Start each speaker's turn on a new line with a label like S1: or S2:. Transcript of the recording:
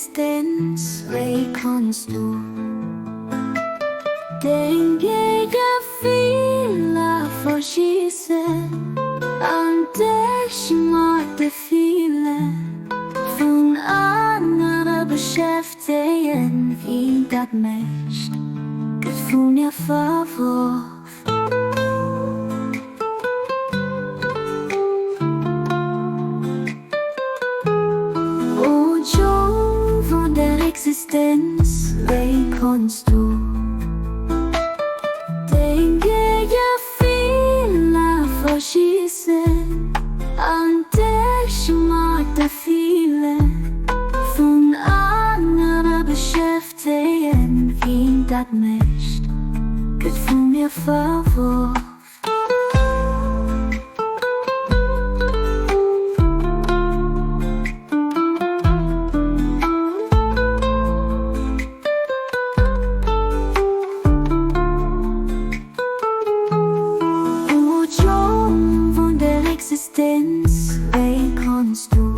S1: Existenz, wie kannst du den Gegenfehler verschießen? An dich mag viele von anderen beschäftigen, wie das Mensch von ihr verworfen. Existenz, wie kannst du den Gegenfehler verschießen? An dich mag viele von anderen beschäftigen, wie das Mensch von mir verworfen. Existenz, wie kannst du